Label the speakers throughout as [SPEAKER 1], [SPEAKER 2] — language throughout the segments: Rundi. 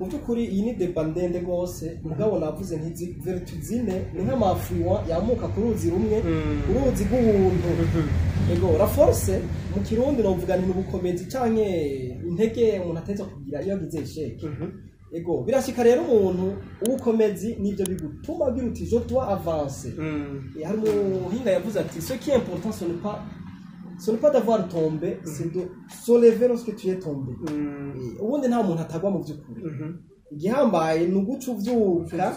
[SPEAKER 1] mu by'ukuri iyi ni deba ndende rwose mugabo navuze ntizi vertu zine ni nk'amafuwa yamuka ku ruzi rumwe uruzi rw'ubuntu ego la force mu kirundi novuga ni ubukomezi canke intege umuntu ateza kugira iyo agize isheke ego birashika rero umuntu ubukomezi nivyo bigutuma agira uti je dois avancer hari umuhinga yavuze ati ce qui est important ce n'est pas d'avoir tombé c'est de se lever lorsque tu es tombé ubundi nta muntu atagwa mu by'ukuri igihambaye ni uguca uvyuka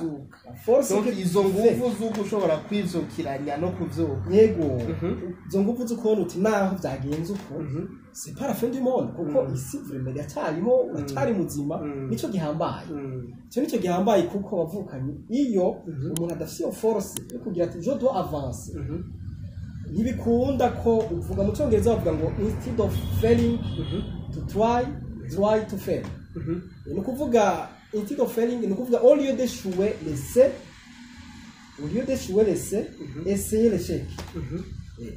[SPEAKER 1] force
[SPEAKER 2] que izo nguvu z'uko ushobora kwizukiranya no kuvyuka
[SPEAKER 1] yego izo nguvu z'ukubona uti naho byagenze uko c'est pas la fin du monde kuko isi vraiment yacyariho utari muzima nico gihambaye cyo nico gihambaye kuko wavukanye iyo umuntu adafite iyo force yo kugira ati je dois avancer ntibikunda ko uvuga mu cyongereza bavuga ngo instead of failing to try to fail ni kuvuga instead of failing ni kuvuga au lieu d'échouer essayer l'échec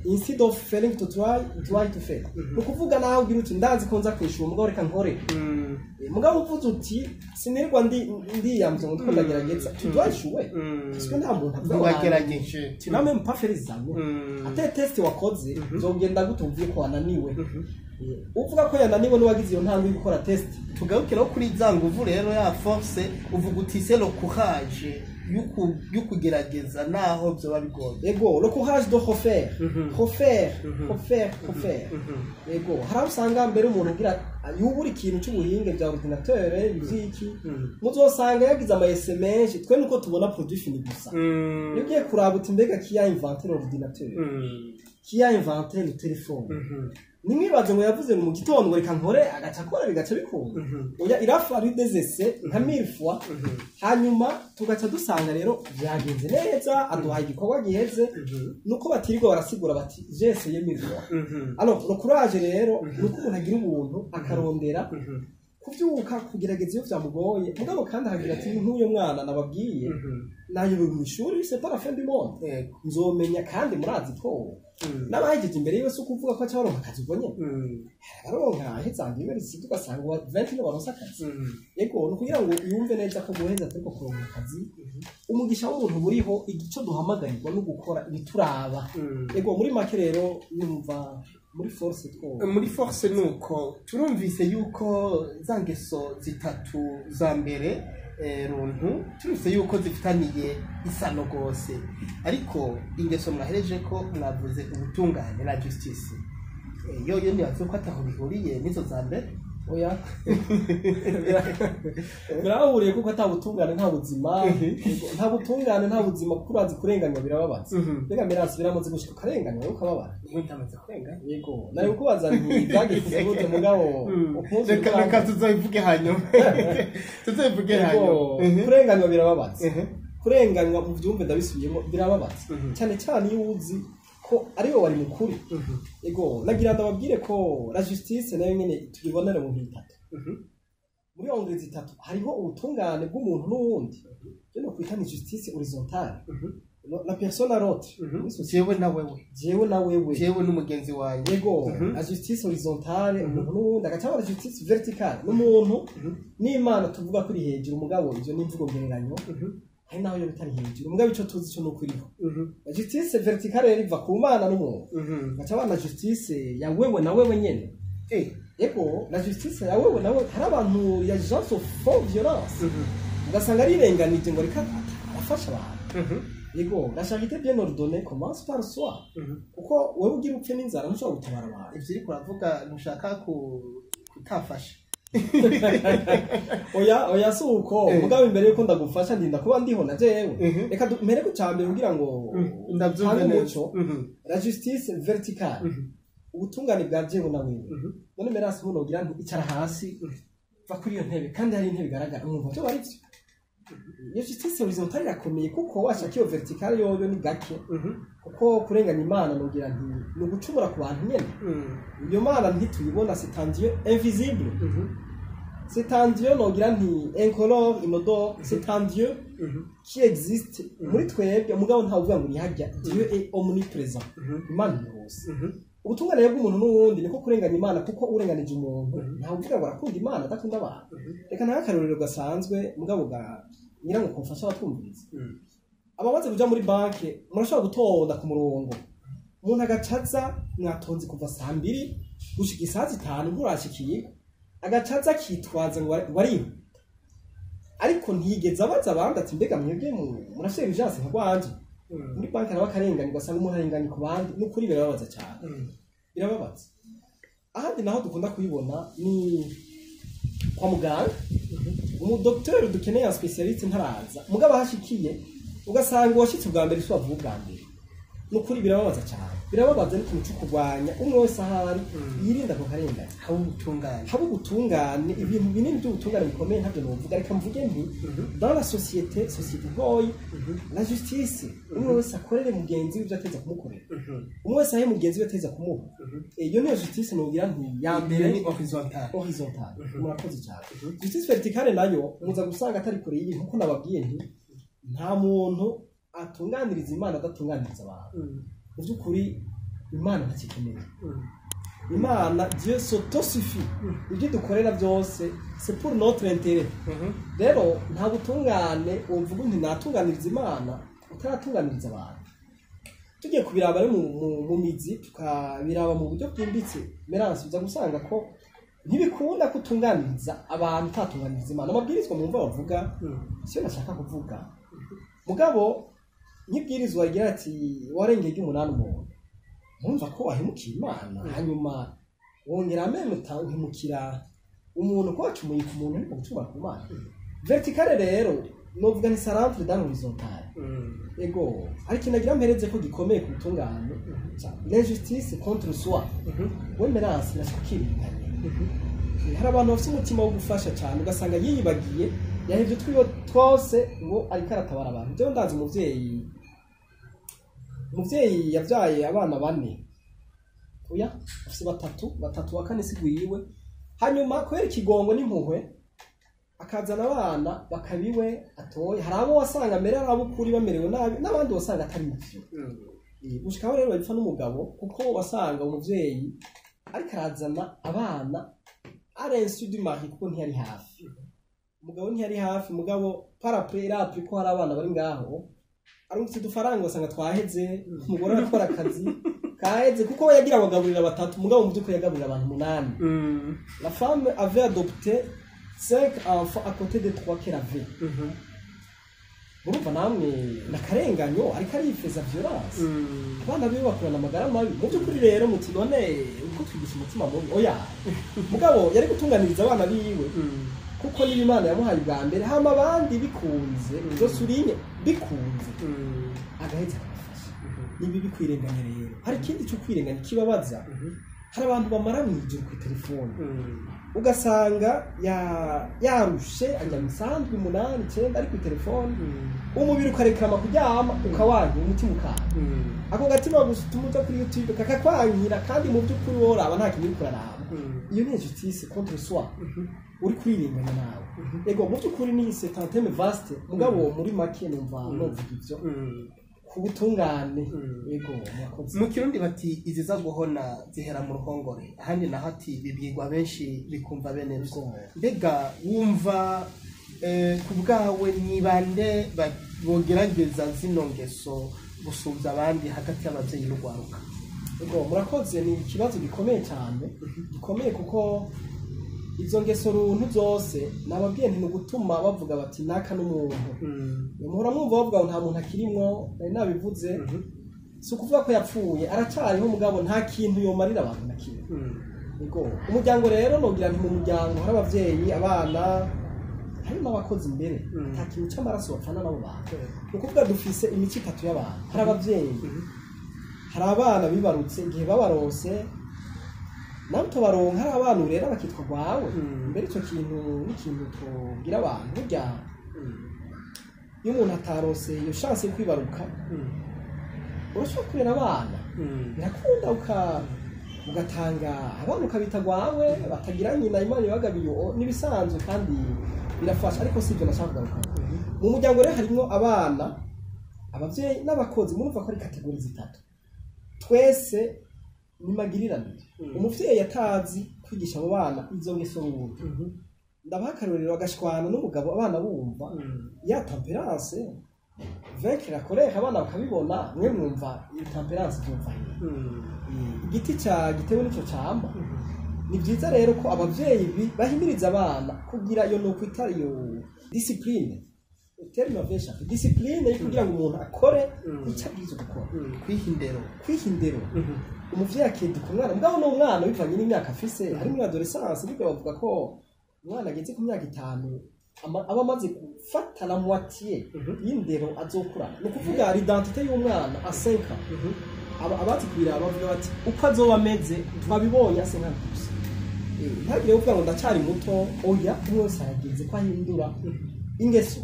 [SPEAKER 1] instead of failing to try to fail ni kuvuga naho ugira uti ndazi ko nza kwishura mugabo reka nkore mugabo uvuze uti sinirwa ndiyamze ngo ndiko ndagerageza tu dois échouer parce que nta muntu
[SPEAKER 2] ntibagerageje
[SPEAKER 1] tu n'as même pas fait les examens ate test wakoze uzogenda gutumviye ko wananiwe uvuga ko yananiwe n'uwagize iyo ntambwe yo gukora test
[SPEAKER 2] tugarukiraho kuri za nguvu rero ya force uvuga uti c'est le courage yukugerageza naho byo babigoye
[SPEAKER 1] ego le courage de refaire ego harabusanga mbere umuntu ugira yubura ikintu cy'ubuhinge bya ordinateur biziki muzosanga yagize ama SMS twe nuko tubona produit fini gusa yogiye kuraba uti mbega kiya inventé l'ordinateur kiya inventé le téléphone nimwibaze ngo yavuze mu gitondo ngo reka nkore agaca akora bigaca bikunda oya irafa ari des essais nka 1000 fois hanyuma tugaca dusanga rero byagenze neza aduhaye igikorwa giheze nuko batirirwa barasigura bati j'ai essayé 1000 fois alors le courage rero nuko umuntu agira ubuntu akarondera kubyuka kugerageza iyo byamugoye mugabo kandi hagira ati nk'uyo mwana nababwiye nayo mu ishuri c'est pas la fin du monde nzomenya kandi murazi ko n'abahejeje imbere yiwe se kuvuga ko cyaronka akazi ubwo nyene aronka ahezanga university ugasanga 20 no baronsa akazi yego no kugira ngo yumve neza ko guheza ariko kuronka akazi umugisha w'umuntu buriho igico duhamagarirwa no gukora ibituraba yego muri make rero yumva muri force nuko turumvise yuko za ngeso zitatu za mbere runtu turumvise yuko zifitaniye isano gose ariko ingeso mwahereje ko mwavuze ubutungane na justice yoyo ni avuga ko ataho bihuriye nizo za mbere oya birahuriye kuko atabutungane nta buzima nta butungane nta buzima kurazi kurenganya birababaza mbega mirasi biramaze gushika karenganya yo kababara
[SPEAKER 2] ntamaze kurenganya
[SPEAKER 1] yego nayo kubaza nti byagize gute mugabo
[SPEAKER 2] reka tuzobivuge hanyuma
[SPEAKER 1] kurenganya birababaza kurenganya mu byumve ndabisubiyemo birababaza cyane cyane iyo uzi ko ari wo wari mukuri ego nagira ndababwire ko la justice nayo nyene tubibonera mu bitatu muri onde zitatu hariho ubutungane bw'umuntu n'uwundi cyo no kwita ni justice horizontale la personne à l'autre
[SPEAKER 2] jewe na wewe jewe n'umugenzi wanjye
[SPEAKER 1] yego la justice horizontale umuntu n'uwundi agacaba la justice verticale n'umuntu n'Imana tuvuga kuri hejuru umugabo ivyo n'imvugo ngereranyo hari naho yo bitari hejuru mugabo ico tuzi cyo nukuriho la justice verticale riva ku Mana n'umuntu gacaba na justice ya wewe na wewe nyene eko la justice ya wewe na wewe hari abantu ya gens font violence ugasanga rirenganije ngo reka afasha abantu yego la charité bien ordonnée commence par soi kuko wewe ugira upfe n'inzara ntushobora gutabara abantu
[SPEAKER 2] ivyo uri kuravuga ntushaka kutafasha
[SPEAKER 1] oya suko mugabo imbere yuko ndagufasha ndinda kuba ndiho na jewe reka mere ku cyambere kugira ngo
[SPEAKER 2] ndabyumve neza
[SPEAKER 1] la justice verticale ubutungane bwa jewe na wewe none merasi muno gira nti icara hasi va kuri iyo ntebe kandi hari intebe igaragara mwumva cyo bari byo iyo justice horizontale irakomeye kuko washaka iyo verticale yoyo ni gake kuko kurenganya Imana nugira nti no gucumura ku bantu nyene iyo Mana ntituyibona c'est un Dieu invisible c'est un Dieu nogira nti incolore inodore c'est un Dieu qui existe muri twebwe mugabo nta uvuga ngo ni hajya Dieu est omniprésent Imana yose ubutungane bw'umuntu n'uwundi niko kurenganya Imana kuko urenganije umuntu ntawe uvuga ngo arakunda Imana adakunda abantu reka nta akarorero gasanzwe mugabo ga nyirango kumfasha abatwumviriza abamaze kuja muri banke murashobora gutonda ku murongo umuntu agacaza mwatonze kuva saa 2 gushika saa 5 nturashikiye agacaza kitwaza ngo bariho ariko ntigeze abaza abandi ati mbega mwebwe murafite urgence nk'abanje muri banki nawe akarenganya ugasanga umuntu arenganya ku bandi n'ukuri birababaza cyane birababaza ahandi naho dukunda kuyibona ni kwa muganga umudokiteri dukeneye ya specialiste ntaraza mugabo hashikiye ugasanga uwashitse bwa mbere so avuga bwa mbere n'ukuri birababaza cyane birababaza ni kintu cyo kurwanya umwe wese ahari yirinda ko karenganya haba ubutungane ibintu binini by'ubutungane bikomeye ntabyo novuga reka mvuge nti dans la société goyi la justice umwe wese akorere mugenzi we byateza kumukorera umwe wese ahe mugenzi we ateza kumuha iyo niyo justice nogira nti ya mbere
[SPEAKER 2] ni horizontal
[SPEAKER 1] murakoze cyane justice verticale nayo muza gusanga atari kure y'iyi nkuko nababwiye nti nta muntu atunganiriza Imana adatunganiriza abantu mu by'ukuri Imana ntakikeneye Imana Dieu s'autosuffit ibyo dukorera byose c'est pour notre intérêt rero nta butungane uvuga nti natunganiriza Imana utaratunganiriza abantu tugiye kubiraba mu mizi tukabiraba mu buryo bwimbitse meranse uza gusanga ko ntibikunda kutunganiriza abantu utatunganiriza Imana amabwirizwa mu mva bavuga cyo nashaka kuvuga mugabo nk'ibwirizwa rigira ati warengeye umunani umuntu ntumva ko wahemukiye Imana hanyuma wongera amene utahemukira umuntu ko wacumuye ku muntu ariko gucuma ku Imana verticale rero novuga ni sarantre dans horizontal ego ariko nagira mpereze ko gikomeye ku butungane l'injustice contre soi wemerance nashikirikanye hari abantu bafite umutima wo gufasha cyane ugasanga yiyibagiye yahevye twiyo twose ngo ariko aratabara abantu byo ndazi umuvyeyi yavyaye abana 4 oya afite batatu wa kane sigwiwe hanyuma kwera ikigongo n'impuhwe akazana abana bakabiwe atoye hari abo wasanga mbere arabo kuri bamerewe nabi n'abandi wasanga atari byo gushikaho rero bipfa n'umugabo kuko wasanga umuvyeyi ariko arazana abana arensu du mari kuko ntiyari hafi umugabo ntiyari hafi mugabo paraprera ko hari abana bari ngaho arungitse dufaranga wasanga twaheze umugore arakora akazi kaheze kuko yagira abagaburira 3 mugabo mu by'ukuri yagaburira abantu 8 la femme avait adopté 5 enfants à côté de 3 qu'elle avait urumva namwe nakarenganyo ariko arifeza violence abana biwe bakurana amagara mabi mu by'ukuri rero muti none uko twigisha umutima mubi oya mugabo yari gutunganiriza abana biwe kuko ni Imana yamuhaye bwa mbere hama abandi bikunze byo surinye bikunze agahita akafasha nibi bikwirenganya rero hari ikindi cyo kwirenganya kibabaza hari abantu bamara mu ijuru ku telefone ugasanga yarushe ajya misanzwe 8 9 ari ku telefone umubiri ukarekama kuryama ukawanya umutima ukana ako gatima gusutumuza kuri YouTube kakakwankira kandi mu by'ukuri woraba nta kintu kuraraba iyo ni justice contre soi uri kwirenganya nawe ego mu by'ukuri ni c'est un thème vaste mugabo muri make numva novuga ibyo kubutungane ego
[SPEAKER 2] mu kirundi bati iziza guhona zihera mu ruhongore ahandi naho ati bibwirwa benshi bikumva bene byo mbega wumva kubwawe nibande bogerageza zino ngeso gusubya abandi hagati y'abavyeyi n'ugwaruka
[SPEAKER 1] ego murakoze ni ikibazo gikomeye cyane gikomeye kuko izo ngeso runtu zose nababwiye nti gutuma bavuga bati naka n'umuntu muhora mwumva bavuga ngo nta muntu akirimwo nari nabivuze si ukuvuga ko yapfuye aracariho mugabo nta kintu yomarira abantu na kimwe ego umuryango rero nogira nti mu muryango hari abavyeyi abana hari n'abakozi imbere nta kintu cy'amaraso bapfana nabo bantu ukuvuga dufise imico 3 y'abantu hari abavyeyi hari abana bibarutse igihe babarose nawe tubaronka hari abantu rero bakitwa gwawe mbere icyo kintu n'ikintu tugira abantu burya iyo umuntu atarose iyo chance yo kwibaruka urashobora kurera abana birakunda ugatanga abana ukabita gwawe batagira nyina Imana ibagabiye nibisanzwe kandi birafasha ariko sivyo nashaka kugaruka mu muryango rero harimo abana abavyeyi n'abakozi murumva ko ari kategori 3 twese ni magirirane umuvyeyi atazi kwigisha abo bana izo ngeso rubuto ndabaha akarorero agashwana n'umugabo abana bumva ya temperance vaincre la colère abana bakabibona mwe mwumva iyo temperance byumva igiti cya gitewe n'icyo cyamba ni byiza rero ko abavyeyi bahimiriza abana kugira iyo no kwita iyo discipline terme vesha discipline yo kugira ngo umuntu akore icyo agize gukora kwihindero umuvyeyi akedi ku mwana mugabo no umwana bivanye n'imyaka afise ari muri adolescence biga bavuga ko umwana ageze ku myaka 5 aba amaze gufata la moitié y'indero azokurana no kuvuga identité y'umwana a 5 abazi kwira bavuga bati uko azoba ameze twabibonye ase nka gusa ntagire uvuga ngo ndacari muto oya mwose yageze ko ahindura ingeso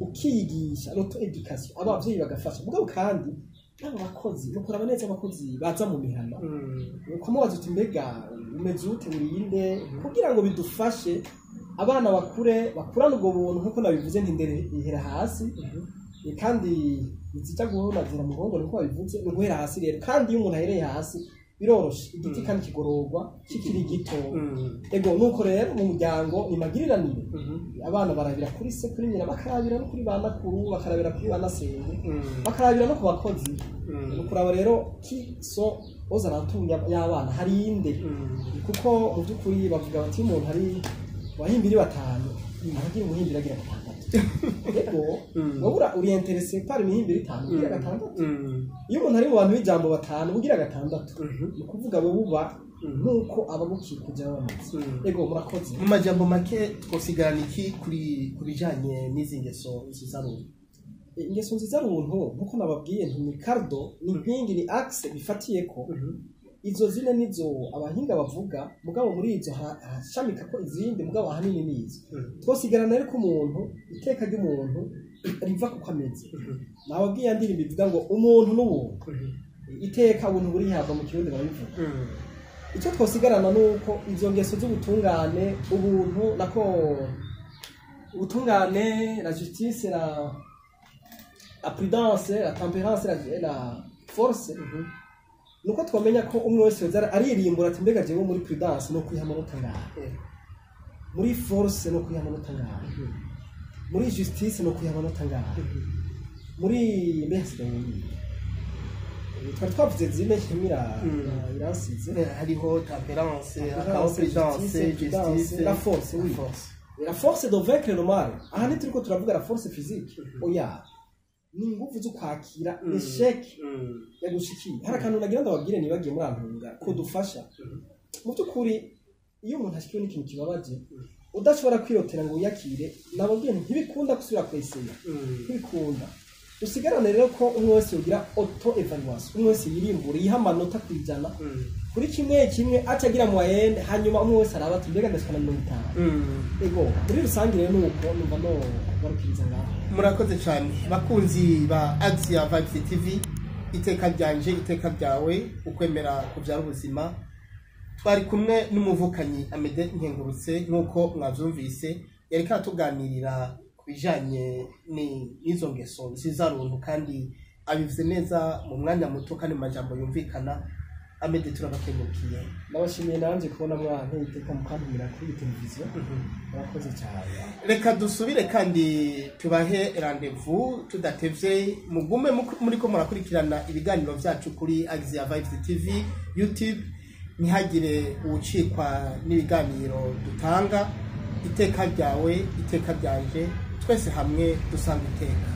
[SPEAKER 1] ukiyigisha no education abavyeyi bagafasha mugabo kandi nabo bakozi no kuraba neza abakozi baza mu mihana ukomubaza uti mbega umeze ute urinde kugira ngo bidufashe abana bakurana ubwo buntu nkuko nabivuze ntindere ihera hasi kandi nzita guhona zira mu hongo nkuko babivuze no guhera hasi rero kandi iyo umuntu ahereye hasi biroroshe igiti kandi kigororwa kikiri gito ego nuko rero mu muryango ni magiriranire abana barabira kuri se kuri nyina bakarabira no kuri bana kuru bakarabira kuri bana senge bakarabira no ku bakozi nukuraba rero kiso ozarantunya y'abana hari inde kuko mu byukuri bavuga bati umuntu hari wahimbiri batanu aragira umuhimbira agira gatandatu ego wabura uri intéressé par imihimbiri 5 ugira gatandatu iyo umuntu ari mu bantu b'ijambo batanu ugira gatandatu ni kuvuga bo buba nuko ababukiye kujya bamaze ego murakoze
[SPEAKER 2] mu majambo make twosigarana iki kuri kubijanye n'izi ngeso nziza runtu
[SPEAKER 1] ingeso nziza runtu nkuko nababwiye nti Cardo ni mpingi ni axe bifatiye ko izo zine nizo abahinga bavuga mugabo muri izo hashamika ko izindi mugabo ahanini nizo twosigarana ariko umuntu iteka ry'umuntu riva ku kameze nababwiye ndirimbo bivuga ngo umuntu n'ubuntu iteka ubuntu buri hava mu kirundi babivuga icyo twosigarana nuko izo ngeso z'ubutungane ubuntu nako ubutungane la justice la prudence la tempérance la force nuko twamenya ko umwe wese aririmbura ati mbega jewe muri prudence no kwihamanota ngahe muri force no kwihamanota ngahe muri justice no kwihamanota ngahe muri mbese twari twavuze zine kimira iransize
[SPEAKER 2] hariho tempérance hakaba prudence justice
[SPEAKER 1] la force oui la force de vaincre le mal aha turiko turavuga la force physique oya ni nguvu zo kwakira échec yagushikiye hari akantu nagira ndababwire nibagiye muri antunga ko dufasha mu byukuri iyo umuntu ashikiwe n'ikintu kibabaje udashobora kwirotera ngo uyakire nababwiye ntibikunda gusubira kwesera ntibikunda usigarane rero ko umwe wese yogira auto evaluation umwe wese yirimbura yiha amanota kwijana kuri kimwe atagira moyenne hanyuma umwe wese araba ati mbega ndashaka na 50 ego muri rusange rero nuko numva no barukiriza ngaho
[SPEAKER 2] murakoze cyane bakunzi ba Axia Vibes TV iteka ryanje iteka ryawe ukwemera kubyara ubuzima twari kumwe n'umuvukanyi Amede Nkengurutse nkuko mwavyumvise yari katuganirira kubijanye n'izo ngeso nziza runtu kandi abivuze neza mu mwanya muto kandi majambo yumvikana Amede turabakemukiye
[SPEAKER 1] nabashimiye nanje kubona mwanke iteka mukantumira kuri televiziyo murakoze cyane
[SPEAKER 2] reka dusubire kandi tubahe rendez-vous tudatevye mugume muri ko murakurikirana ibiganiro byacu kuri Axia Vibes TV YouTube ntihagire ucikwa n'ibiganiro dutanga iteka ryawe iteka ryanje twese hamwe dusanga iteka